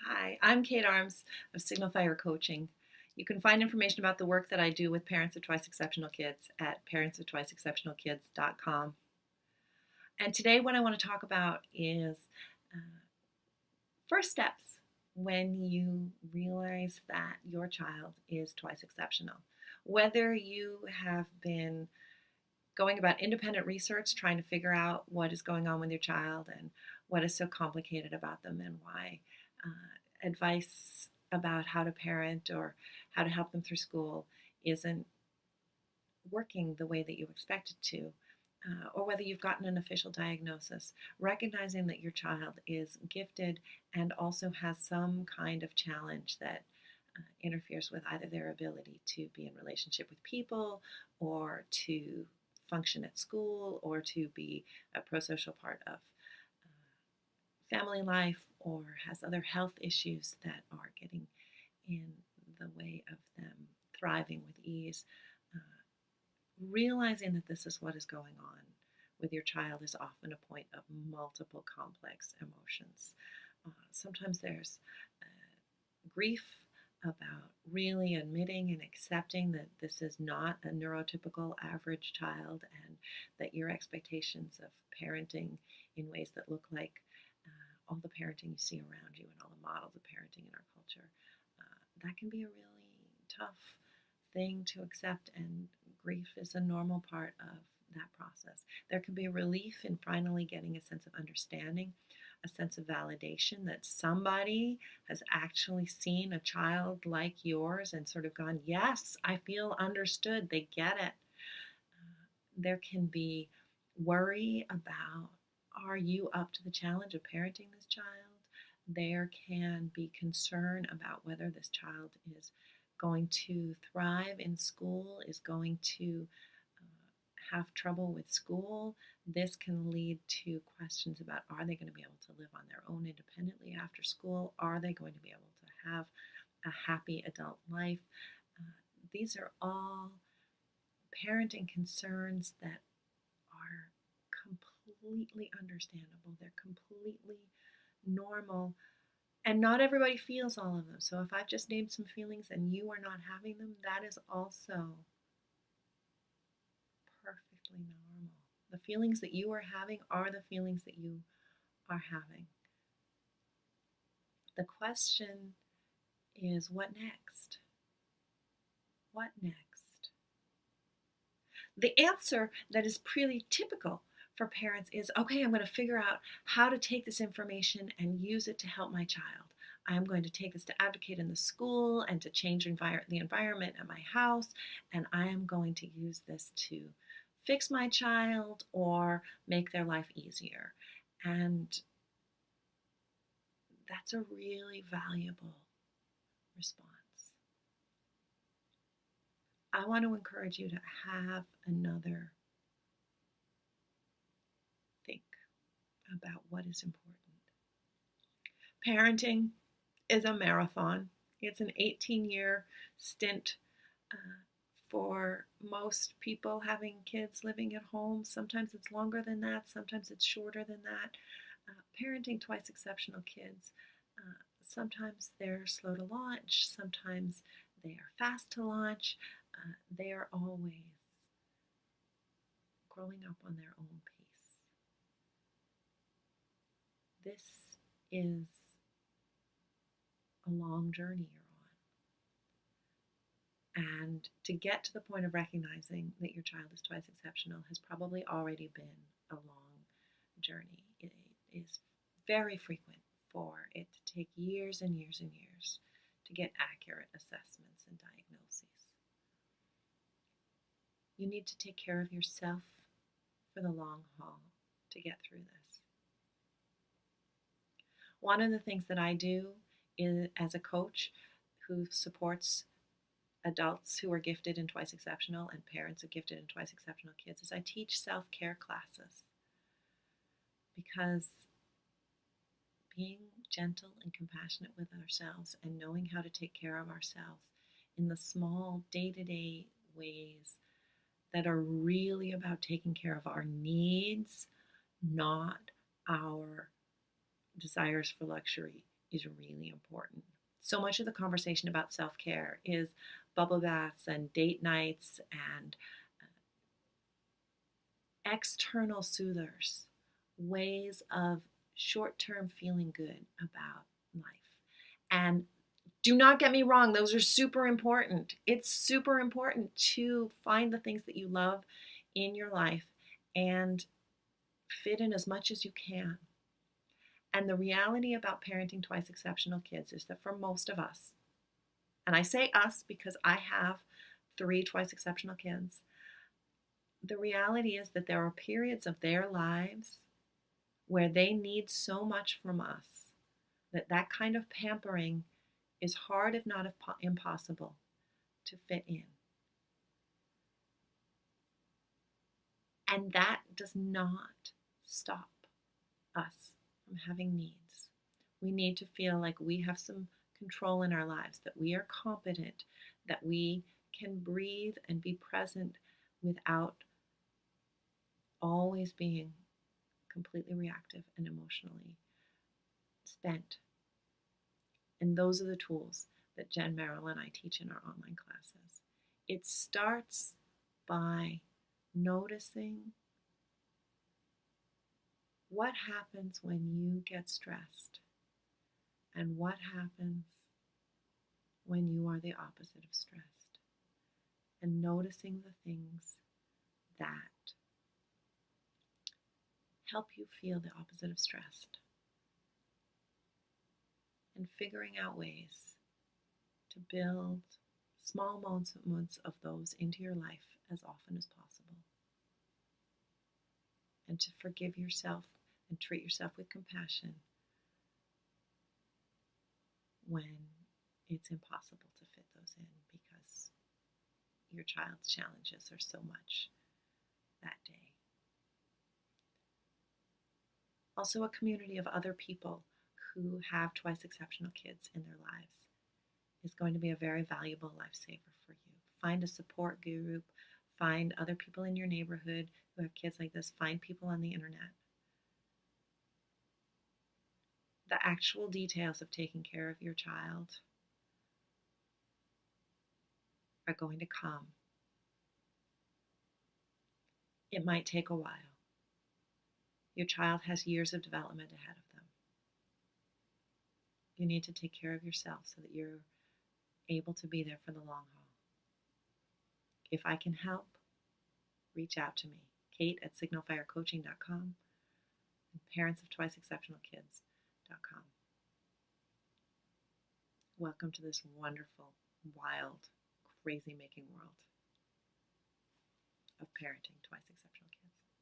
Hi, I'm Kate Arms of Signal Fire Coaching. You can find information about the work that I do with parents of twice exceptional kids at parentsofTwiceExceptionalKids.com. And today, what I want to talk about is uh, first steps when you realize that your child is twice exceptional. Whether you have been going about independent research, trying to figure out what is going on with your child and what is so complicated about them and why advice about how to parent or how to help them through school isn't working the way that you expect it to, or whether you've gotten an official diagnosis, recognizing that your child is gifted and also has some kind of challenge that interferes with either their ability to be in relationship with people or to function at school or to be a pro-social part of family life or has other health issues that are getting in the way of them thriving with ease. Uh, Realizing that this is what is going on with your child is often a point of multiple complex emotions. Sometimes there's grief about really admitting and accepting that this is not a neurotypical average child and that your expectations of parenting in ways that look like all the parenting you see around you and all the models of parenting in our culture, that can be a really tough thing to accept, and grief is a normal part of that process. There can be relief in finally getting a sense of understanding, a sense of validation that somebody has actually seen a child like yours and sort of gone, yes, I feel understood, they get it. There can be worry about, are you up to the challenge of parenting this child? There can be concern about whether this child is going to thrive in school, is going to have trouble with school. This can lead to questions about, are they going to be able to live on their own independently after school? Are they going to be able to have a happy adult life? These are all parenting concerns that are completely understandable. They're completely normal. And not everybody feels all of them. So if I've just named some feelings and you are not having them, that is also perfectly normal. The feelings that you are having are the feelings that you are having. The question is, what next? What next? The answer that is pretty typical for parents is, okay, I'm going to figure out how to take this information and use it to help my child. I'm going to take this to advocate in the school and to change the environment at my house, and I am going to use this to fix my child or make their life easier. And that's a really valuable response. I want to encourage you to have another think about what is important. Parenting is a marathon. It's an 18-year stint for most people having kids living at home. Sometimes it's longer than that, sometimes it's shorter than that. Parenting twice exceptional kids, sometimes they're slow to launch, sometimes they are fast to launch. They are always growing up on their own pace. This is a long journey you're on. And to get to the point of recognizing that your child is twice exceptional has probably already been a long journey. It is very frequent for it to take years and years and years to get accurate assessments and diagnoses. You need to take care of yourself for the long haul to get through this. One of the things that I do is, as a coach who supports adults who are gifted and twice exceptional and parents of gifted and twice exceptional kids, is I teach self-care classes, because being gentle and compassionate with ourselves and knowing how to take care of ourselves in the small day-to-day ways that are really about taking care of our needs, not our desires for luxury, is really important. So much of the conversation about self-care is bubble baths and date nights and external soothers, ways of short-term feeling good about life. And do not get me wrong, those are super important. It's super important to find the things that you love in your life and fit in as much as you can. And the reality about parenting twice exceptional kids is that for most of us, and I say us because I have 3 twice exceptional kids, the reality is that there are periods of their lives where they need so much from us that that kind of pampering is hard, if not impossible, to fit in. And that does not stop us from having needs. We need to feel like we have some control in our lives, that we are competent, that we can breathe and be present without always being completely reactive and emotionally spent. And those are the tools that Jen Merrill and I teach in our online classes. It starts by noticing what happens when you get stressed and what happens when you are the opposite of stressed, and noticing the things that help you feel the opposite of stressed, and figuring out ways to build small moments of those into your life as often as possible, and to forgive yourself and treat yourself with compassion when it's impossible to fit those in because your child's challenges are so much that day. Also, a community of other people who have twice exceptional kids in their lives is going to be a very valuable lifesaver for you. Find a support group, find other people in your neighborhood who have kids like this, find people on the internet. The actual details of taking care of your child are going to come. It might take a while. Your child has years of development ahead of them. You need to take care of yourself so that you're able to be there for the long haul. If I can help, reach out to me, Kate@signalfirecoaching.com and parentsoftwiceexceptionalkids.com. Welcome to this wonderful, wild, crazy-making world of parenting twice exceptional kids.